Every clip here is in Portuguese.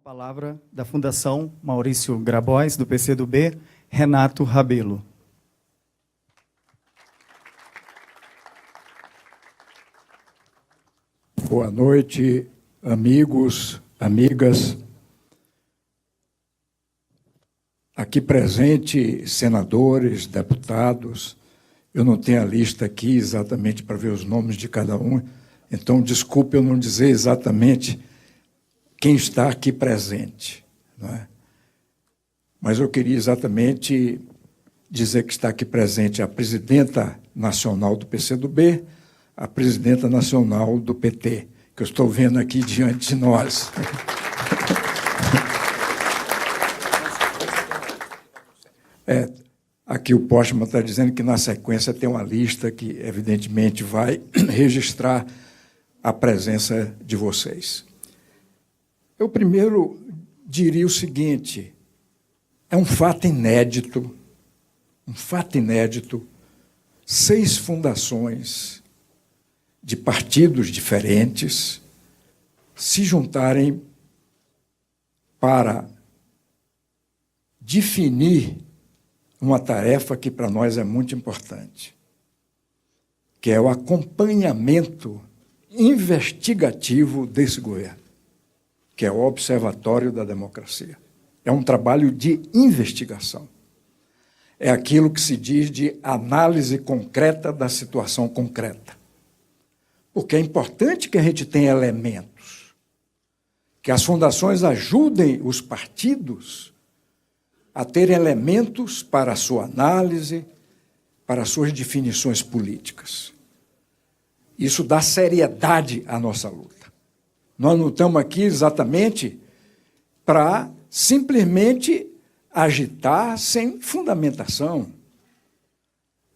palavra da Fundação Maurício Grabois, do PCdoB, Renato Rabelo. Boa noite, amigos, amigas. Aqui presente, senadores, deputados. Eu não tenho a lista aqui exatamente para ver os nomes de cada um, então desculpe eu não dizer exatamente quem está aqui presente, não é? Mas eu queria exatamente dizer que está aqui presente a presidenta nacional do PCdoB, a presidenta nacional do PT, que eu estou vendo aqui diante de nós. Aqui o Postman está dizendo que, na sequência, tem uma lista que, evidentemente, vai registrar a presença de vocês. Eu primeiro diria o seguinte: é um fato inédito, 6 fundações de partidos diferentes se juntarem para definir uma tarefa que para nós é muito importante, que é o acompanhamento investigativo desse governo, que é o Observatório da Democracia. É um trabalho de investigação. É aquilo que se diz de análise concreta da situação concreta. Porque é importante que a gente tenha elementos, que as fundações ajudem os partidos a ter elementos para a sua análise, para as suas definições políticas. Isso dá seriedade à nossa luta. Nós não estamos aqui exatamente para simplesmente agitar sem fundamentação.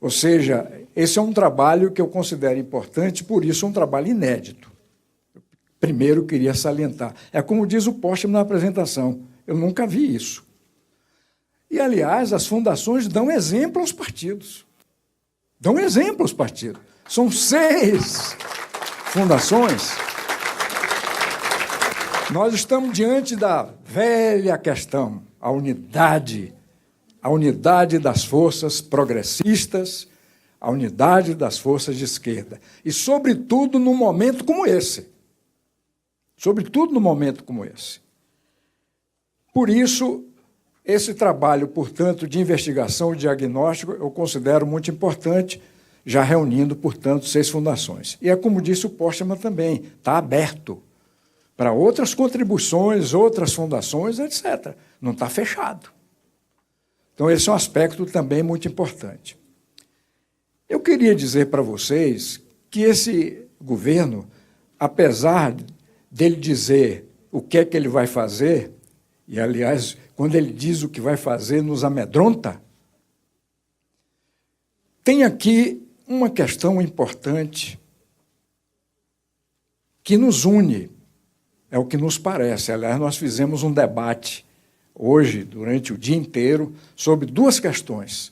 Ou seja, esse é um trabalho que eu considero importante, por isso um trabalho inédito. Primeiro, queria salientar. É como diz o Postman na apresentação, eu nunca vi isso. E, aliás, as fundações dão exemplo aos partidos. Dão exemplo aos partidos. São 6 fundações. Nós estamos diante da velha questão, a unidade das forças progressistas, a unidade das forças de esquerda. E, sobretudo, num momento como esse. Sobretudo num momento como esse. Por isso, esse trabalho, portanto, de investigação e diagnóstico, eu considero muito importante, já reunindo, portanto, 6 fundações. E é como disse o Postman também, está aberto para outras contribuições, outras fundações, etc. Não está fechado. Então, esse é um aspecto também muito importante. Eu queria dizer para vocês que esse governo, apesar dele dizer o que é que ele vai fazer, e, aliás, quando ele diz o que vai fazer, nos amedronta, tem aqui uma questão importante que nos une, é o que nos parece. Aliás, nós fizemos um debate hoje, durante o dia inteiro, sobre 2 questões.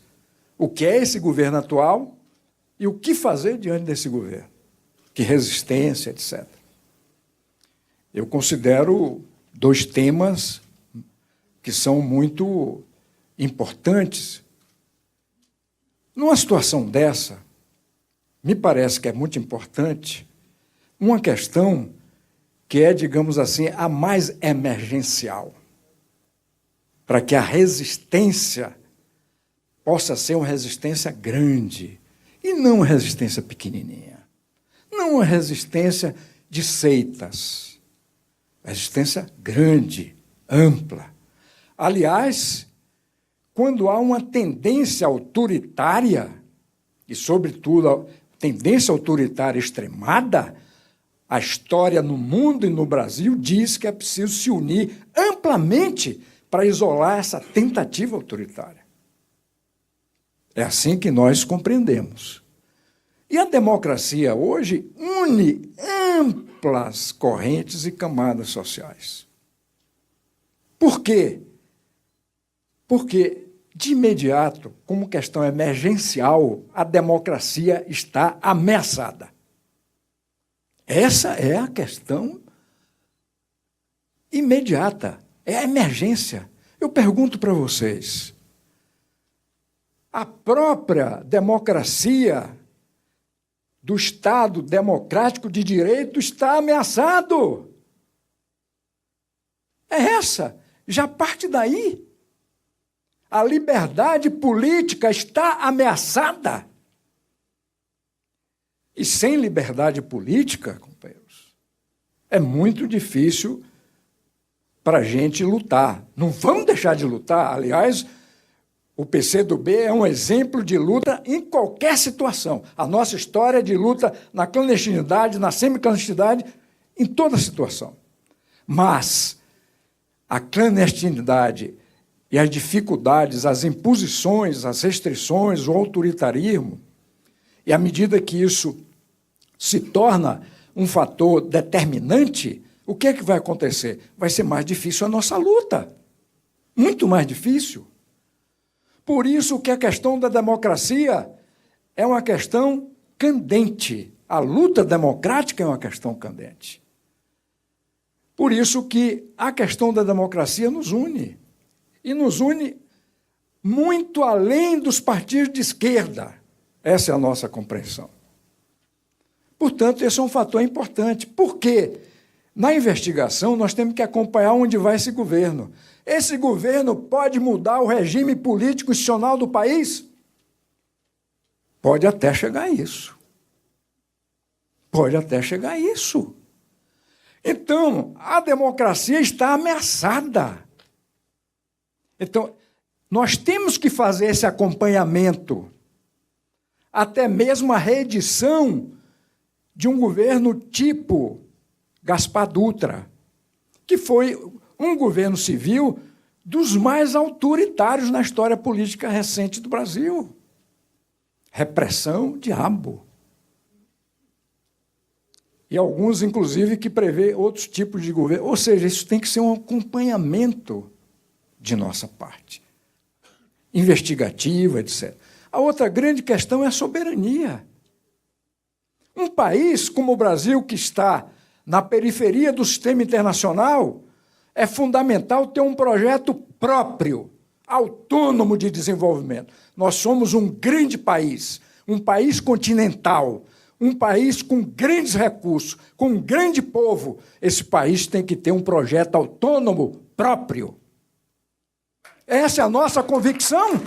O que é esse governo atual e o que fazer diante desse governo. Que resistência, etc. Eu considero 2 temas que são muito importantes. Numa situação dessa, me parece que é muito importante uma questão que é, digamos assim, a mais emergencial, para que a resistência possa ser uma resistência grande e não uma resistência pequenininha, não uma resistência de seitas, resistência grande, ampla. Aliás, quando há uma tendência autoritária, e, sobretudo, a tendência autoritária extremada, a história no mundo e no Brasil diz que é preciso se unir amplamente para isolar essa tentativa autoritária. É assim que nós compreendemos. E a democracia hoje une amplas correntes e camadas sociais. Por quê? Porque, de imediato, como questão emergencial, a democracia está ameaçada. Essa é a questão imediata. É a emergência. Eu pergunto para vocês, a própria democracia do Estado democrático de direito está ameaçado. É essa, já parte daí. A liberdade política está ameaçada. E sem liberdade política, companheiros, é muito difícil para a gente lutar. Não vamos deixar de lutar. Aliás, o PCdoB é um exemplo de luta em qualquer situação. A nossa história é de luta na clandestinidade, na semiclandestinidade, em toda situação. Mas a clandestinidade e as dificuldades, as imposições, as restrições, o autoritarismo, e à medida que isso se torna um fator determinante, o que é que vai acontecer? Vai ser mais difícil a nossa luta. Muito mais difícil. Por isso que a questão da democracia é uma questão candente. A luta democrática é uma questão candente. Por isso que a questão da democracia nos une. E nos une muito além dos partidos de esquerda. Essa é a nossa compreensão. Portanto, esse é um fator importante. Por quê? Na investigação, nós temos que acompanhar onde vai esse governo. Esse governo pode mudar o regime político institucional do país? Pode até chegar a isso. Pode até chegar a isso. Então, a democracia está ameaçada. Então, nós temos que fazer esse acompanhamento, até mesmo a reedição de um governo tipo Gaspar Dutra, que foi um governo civil dos mais autoritários na história política recente do Brasil. Repressão, diabo. E alguns, inclusive, que prevê outros tipos de governo. Ou seja, isso tem que ser um acompanhamento de nossa parte. Investigativa, etc. A outra grande questão é a soberania. Um país como o Brasil, que está na periferia do sistema internacional, é fundamental ter um projeto próprio, autônomo de desenvolvimento. Nós somos um grande país, um país continental, um país com grandes recursos, com um grande povo. Esse país tem que ter um projeto autônomo próprio. Essa é a nossa convicção.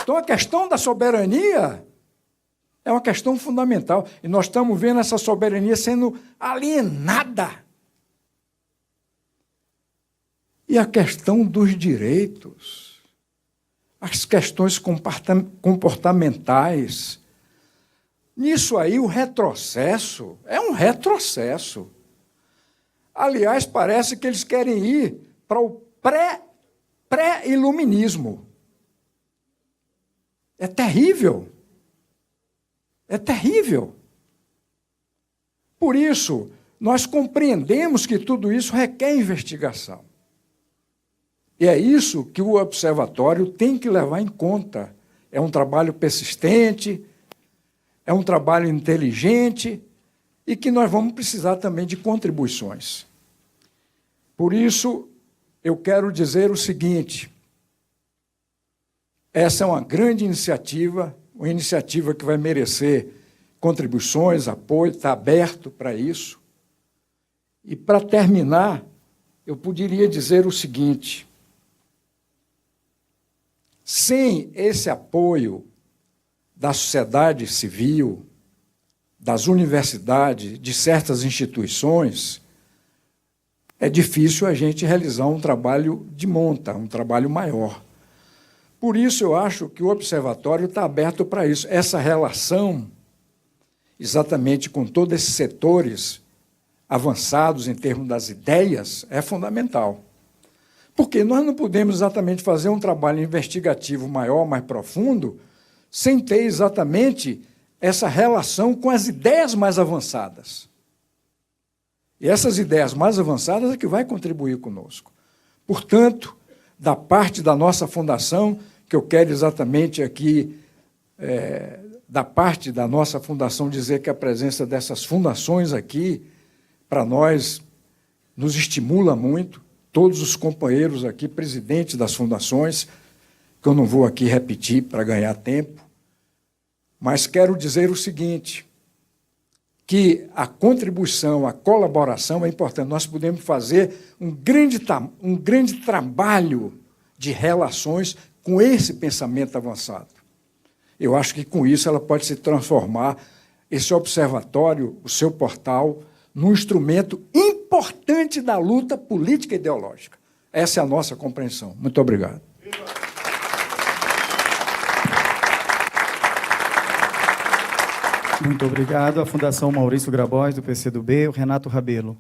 Então, a questão da soberania é uma questão fundamental. E nós estamos vendo essa soberania sendo alienada. E a questão dos direitos, as questões comportamentais. Nisso aí, o retrocesso é um retrocesso. Aliás, parece que eles querem ir para o pré-iluminismo. É terrível. É terrível. Por isso, nós compreendemos que tudo isso requer investigação. E é isso que o observatório tem que levar em conta. É um trabalho persistente, é um trabalho inteligente e que nós vamos precisar também de contribuições. Por isso, eu quero dizer o seguinte: essa é uma grande iniciativa, uma iniciativa que vai merecer contribuições, apoio, está aberto para isso. E, para terminar, eu poderia dizer o seguinte: sem esse apoio da sociedade civil, das universidades, de certas instituições, é difícil a gente realizar um trabalho de monta, um trabalho maior. Por isso, eu acho que o observatório está aberto para isso. Essa relação, exatamente com todos esses setores avançados em termos das ideias, é fundamental. Porque nós não podemos exatamente fazer um trabalho investigativo maior, mais profundo, sem ter exatamente essa relação com as ideias mais avançadas. E essas ideias mais avançadas é que vai contribuir conosco. Portanto, da parte da nossa fundação, que eu quero exatamente aqui, da parte da nossa fundação, dizer que a presença dessas fundações aqui, para nós, nos estimula muito, todos os companheiros aqui, presidentes das fundações, que eu não vou aqui repetir para ganhar tempo, mas quero dizer o seguinte, que a contribuição, a colaboração é importante. Nós podemos fazer um grande trabalho de relações com esse pensamento avançado. Eu acho que, com isso, ela pode se transformar, esse observatório, o seu portal, num instrumento importante da luta política e ideológica. Essa é a nossa compreensão. Muito obrigado. Muito obrigado. A Fundação Maurício Grabois, do PCdoB, o Renato Rabelo.